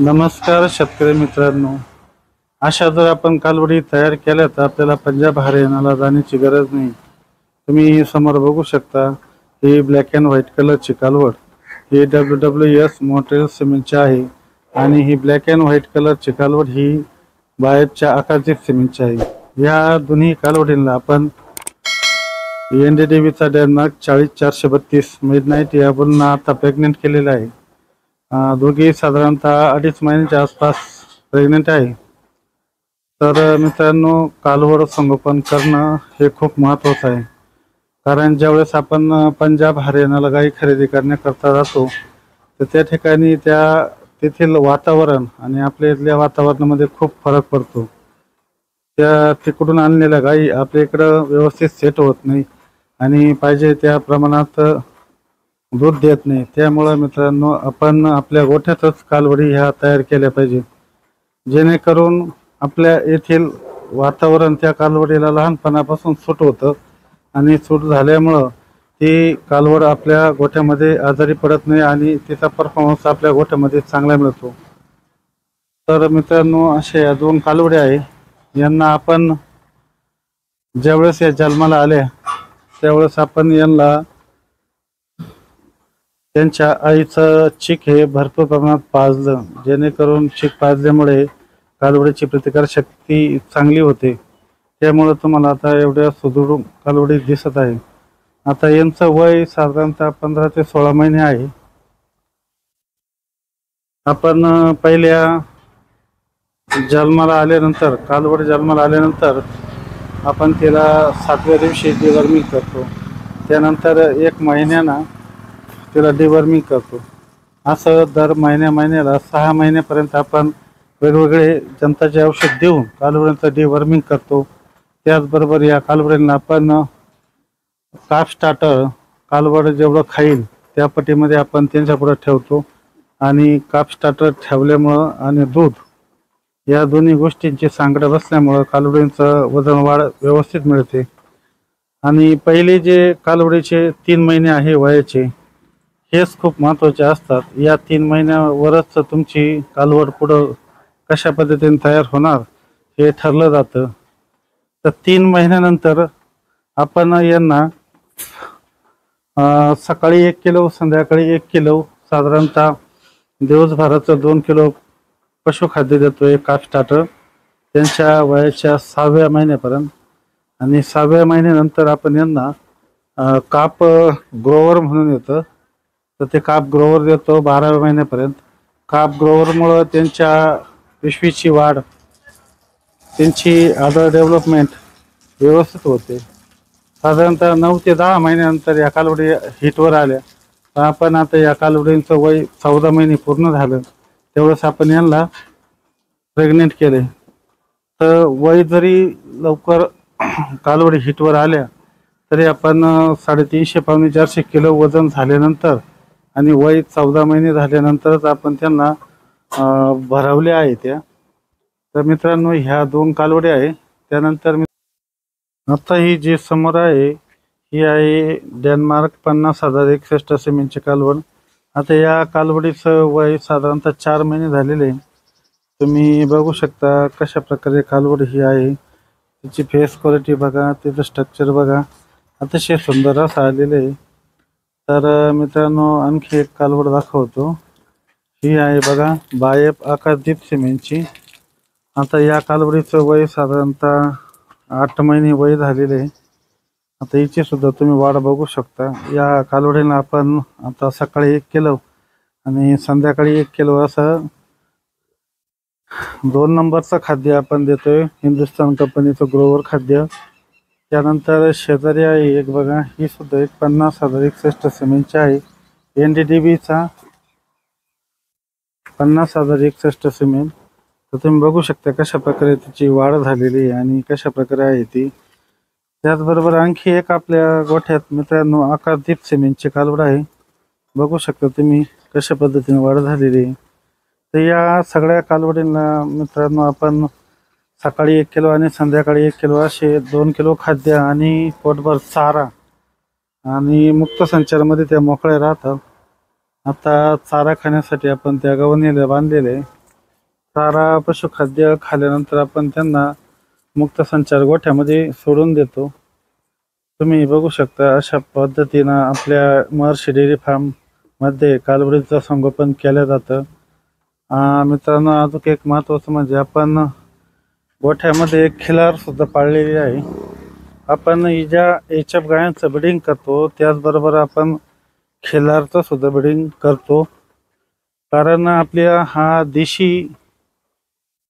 नमस्कार शेतकरी मित्रांनो, अशा जर आपण कालवडी तयार केल्या तर आपल्याला पंजाब हरियाणाला जाण्याची गरज नाही। तुम्ही समोर बघू शकता, ही ब्लॅक अँड व्हाईट कलरची कालवड ही WWS मोटेल सिमेंटची आहे आणि ही ब्लॅक अँड व्हाईट कलरची कालवड ही बाहेरच्या आकाशदीप सिमेंटची आहे। या दोन्ही कालवडींना आपण NDDB चा डेन्मार्क 40432 मिडनाईट या बुलना आता प्रेग्नेंट केलेला आहे। दोघी साधारणतः 2.5 महिन्याच्या आसपास प्रेग्नेंट आहे। तर मित्रांनो, कालवड संगोपन करणं हे खूप महत्त्वाचं आहे, कारण ज्यावेळेस आपण पंजाब हरियाणाला गाई खरेदी करण्याकरता जातो तर त्या ठिकाणी तेथील वातावरण आणि आपल्या इथल्या वातावरणामध्ये खूप फरक पडतो। त्या तिकडून आणलेल्या गाई आपल्या इकडं व्यवस्थित सेट होत नाही आणि पाहिजे त्या प्रमाणात दूध देत नाही। त्यामुळे मित्रांनो, आपण आपल्या गोठ्यातच कालवडी ह्या तयार केल्या पाहिजे, जेणेकरून आपल्या येथील वातावरण त्या कालवडीला लहानपणापासून सूट होतं आणि सूट झाल्यामुळं ती कालवड आपल्या गोठ्यामध्ये आजारी पडत नाही आणि तिचा परफॉर्मन्स आपल्या गोठ्यामध्ये चांगला मिळतो। तर मित्रांनो, अशा या दोन कालवड्या आहे, यांना आपण ज्यावेळेस या जन्माला आल्या त्यावेळेस आपण यांना त्यांच्या आईचं चीक हे भरपूर प्रमाणात पाजलं, जेणेकरून चीक पाजल्यामुळे कालवडीची प्रतिकारशक्ती चांगली होते। त्यामुळे तुम्हाला आता एवढ्या सुदृढ कालवडी दिसत आहे। आता यांचं वय साधारणतः 15 ते 16 महिने आहे। आपण पहिल्या जन्माला आल्यानंतर, कालवड जन्माला आल्यानंतर आपण तिला 7व्या दिवशी डिवर्मिंग करतो, त्यानंतर 1 महिन्यानं तिला डिवर्मिंग करतो। असं दर महिन्याला 6 महिन्यापर्यंत आपण वेगवेगळे जंताचे औषध देऊन कालवड्यांचं डिवर्मिंग करतो। त्याचबरोबर या कालवड्यांना आपण काफ स्टार्टर, कालवड जेवढं खाईल त्या पटीमध्ये आपण त्यांच्यापुढे ठेवतो आणि काफ स्टार्टर ठेवल्यामुळं आणि दूध या दोन्ही गोष्टींची सांगड बसल्यामुळं कालवडींचं वजन वाढ व्यवस्थित मिळते। आणि पहिले जे कालवडीचे 3 महिने आहे वयाचे, हेच खूप महत्त्वाचे असतात। या 3 महिन्यावरच तुमची कालवड पुढं कशा पद्धतीने तयार होणार हे ठरलं जातं। तर 3 महिन्यानंतर आपण यांना सकाळी 1 किलो, संध्याकाळी 1 किलो, साधारणतः दिवसभराचं 2 किलो पशुखाद्य देतो, एक काफ स्टार्टर, त्यांच्या वयाच्या 6व्या महिन्यापर्यंत। आणि 6व्या महिन्यानंतर आपण यांना काप ग्रोवर म्हणून येतं, तर ते काप ग्रोवर देतो 12व्या महिन्यापर्यंत। काप ग्रोवरमुळं त्यांच्या पिशवीची वाढ, त्यांची अदर डेव्हलपमेंट व्यवस्थित होते। साधारणतः 9 ते 10 महिन्यानंतर या कालवडी हिटवर आल्या, तर आपण आता या कालवडींचं वय 14 महिने पूर्ण झालं तेवढंच आपण यांना प्रेग्नेंट केले। तर वय जरी लवकर कालवडी हिटवर आल्या तरी आपण 350 पावणे 400 किलो वजन झाल्यानंतर आणि वय 14 महिने झाल्यानंतरच आपण त्यांना भरवले आहे त्या। तर मित्रांनो, ह्या 2 कालवडी आहे। त्यानंतर आता ही जी समोर आहे ही आहे डेन्मार्क 50,061 सिमेंटची कालवड। आता या कालवडीचं वय साधारणतः 4 महिने झालेले आहे। तुम्ही बघू शकता कशा प्रकारे कालवड ही आहे, तिची फेस क्वालिटी बघा, तिचं स्ट्रक्चर बघा, अतिशय सुंदर असं आलेलं आहे। तर मित्रांनो, आणखी एक कालवड दाखवतो, ही आहे बघा बायप आकाशदीप सिमेंटची। आता या कालवडीचं वय साधारणतः 8 महिने वय झालेले आहे। आता हिची सुद्धा तुम्ही वाढ बघू शकता। या कालवडीला आपण आता सकाळी 1 किलो आणि संध्याकाळी 1 किलो असं 2 नंबरचं खाद्य आपण देतोय, हिंदुस्थान कंपनीचं ग्रोवर खाद्य। त्यानंतर शेजारी आहे एक बघा, ही सुद्धा एक 50,061 सिमेंटची आहे, NDDB चा 50,061 सिमेंट। तर तुम्ही बघू शकता कशा प्रकारे तिची वाढ झालेली आहे आणि कशा प्रकारे आहे ती। त्याचबरोबर आणखी एक आपल्या गोठ्यात मित्रांनो आकाशदीप सिमेंटची कालवड आहे, बघू शकता तुम्ही कशा पद्धतीने वाढ झालेली आहे। तर या सगळ्या कालवडींना मित्रांनो आपण सकाळी 1 किलो आणि संध्याकाळी 1 किलो असे 2 किलो खाद्य आणि पोटभर चारा आणि मुक्त संचारामध्ये त्या मोकळ्या राहतात। आता चारा खाण्यासाठी आपण त्या गवणीला बांधलेले आहे। चारा पशुखाद्य खाल्ल्यानंतर आपण त्यांना मुक्त संचार गोठ्यामध्ये सोडून देतो। तुम्ही बघू शकता अशा पद्धतीनं आपल्या महर्षी डेअरी फार्म मध्ये कालवडीचं संगोपन केलं जातं। मित्रांनो, अजून एक महत्त्वाचं म्हणजे आपण गोठ्यामध्ये एक खिलार सुद्धा पाळलेली आहे। आपण ज्या एचएफ गायांचं ब्रीडिंग करतो त्याचबरोबर आपण खिलारचं सुद्धा ब्रीडिंग करतो, कारण आपल्या हा देशी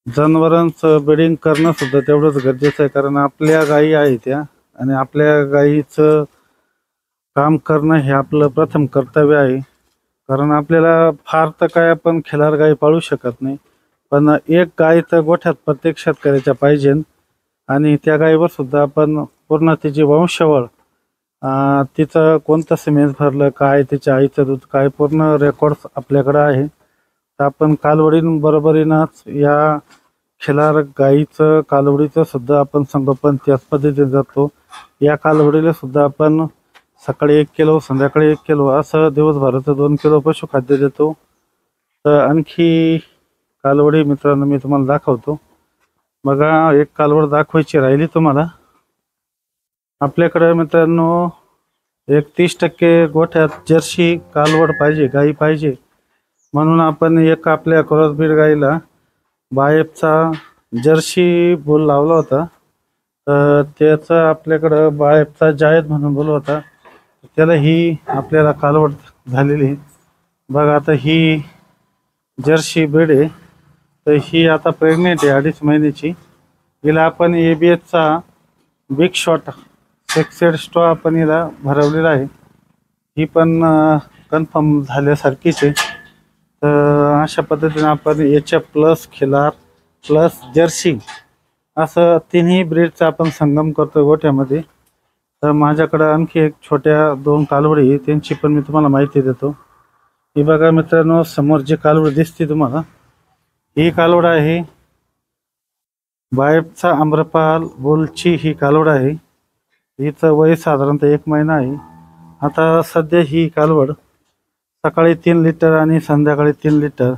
जनावरांचं ब्रीडिंग करणं सुद्धा तेवढंच गरजेचं आहे। कारण आपल्या गायी आहेत त्या, आणि आपल्या गायीचं काम करणं हे आपलं प्रथम कर्तव्य आहे। कारण आपल्याला फार तर काय आपण खिलार गाय पाळू शकत नाही, पण एक गाय तर गोठ्यात प्रत्येक शेतकऱ्याच्या पाहिजे, आणि त्या गायीवर सुद्धा आपण पूर्ण तिची वंशावळ, तिचं कोणतं सिमेंट भरलं, काय तिच्या आईचं दूध काय, पूर्ण रेकॉर्ड्स आपल्याकडे आहे। तर आपण कालवडींबरोबरीनंच या खिलार गाईचं कालवडीचं सुद्धा आपण संगोपन त्याच पद्धतीने जातो। या कालवडीला सुद्धा आपण सकाळी 1 किलो संध्याकाळी 1 किलो असं दिवसभराचं 2 किलो पशुखाद्य देतो। तर आणखी कालवडी मित्रांनो मी तुम्हाला दाखवतो। बघा, एक कालवड दाखवायची राहिली तुम्हाला। आपल्याकडे मित्रांनो एक 30% गोठ्यात जर्सी कालवड पाहिजे, गाई पाहिजे, म्हणून आपण एक आपल्या क्रॉसब्रीड गाईला बायफचा जर्सी बुल लावला होता। तर त्याचा आपल्याकडं बायफचा जायद म्हणून बुल होता, त्याला ही आपल्याला कालवड झालेली। बघा, आता ही जर्सी ब्रीड आहे, तर ही आता प्रेग्नेंट आहे 2.5 महिन्याची। हिला आपण एबीएसचा बिग शॉट सेक्सेड स्ट्रॉ आपण हिला भरवलेला आहे, ही पण कन्फर्म झाल्यासारखीच आहे। तर अशा पद्धतीने आपण एचएफ प्लस खिलार प्लस जर्सी असं तिन्ही ब्रीडचा आपण संगम करतो गोठ्यामध्ये। तर माझ्याकडे आणखी एक छोट्या 2 कालवडी, त्यांची पण मी तुम्हाला माहिती देतो। ही बघा मित्रांनो, समोर जी कालवड दिसते तुम्हाला, ही कालवड आहे बायफचा आम्रपाल बुलची ही कालवड आहे। हिचं वय साधारणतः 1 महिना आहे। आता सध्या ही कालवड सकाळी 3 लिटर आणि संध्याकाळी 3 लिटर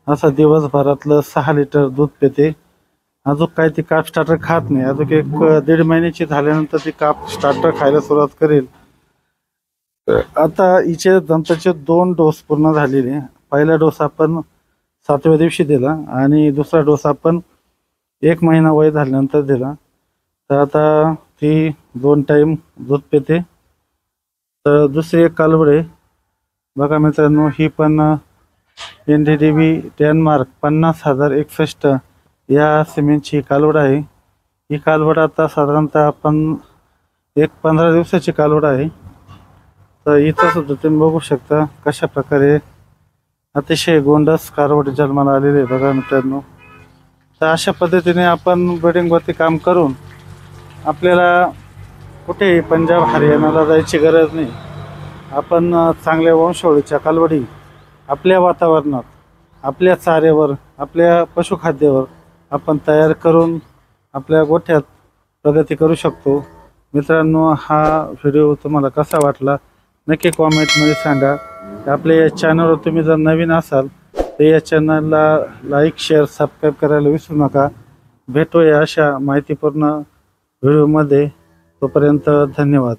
असं दिवसभरातलं 6 लिटर दूध पिते। अजून काय ती काप स्टार्टर खात नाही, अजून 1-1.5 महिन्याची झाल्यानंतर ती काप स्टार्टर खायला सुरुवात करेल। आता हिचे दंताचे 2 डोस पूर्ण झालेले। पहिला डोस आपण 7व्या दिवशी दिला आणि दुसरा डोस आपण 1 महिना वय झाल्यानंतर दिला। तर आता ती 2 टाइम दूध पिते। तर दुसरी एक कालवड आहे बघा मित्रांनो, ही पण NDDB डेन्मार्क 50,061 या सिमेंटची कालवड आहे। ही कालवड आता साधारणतः आपण 15 दिवसाची कालवड आहे। तर इथं सुद्धा तुम्ही बघू शकता कशा प्रकारे अतिशय गोंडस कालवड जन्माला आलेले आहे बघा मित्रांनो। तर अशा पद्धतीने आपण ब्रीडिंगवरती काम करून आपल्याला कुठेही पंजाब हरियाणाला जायची गरज नाही। आपण चांगल्या वंशावळीच्या कालवडी आपल्या वातावरणात, आपल्या चाऱ्यावर, आपल्या पशुखाद्यावर आपण तयार करून आपल्या गोठ्यात प्रगती करू शकतो। मित्रांनो, हा व्हिडिओ तुम्हाला कसा वाटला नक्की कॉमेंटमध्ये सांगा। आपल्या या चॅनलवर तुम्ही जर नवीन असाल तर या चॅनलला लाईक शेअर सबस्क्राईब करायला विसरू नका। भेटूया अशा माहितीपूर्ण व्हिडिओमध्ये, तोपर्यंत धन्यवाद।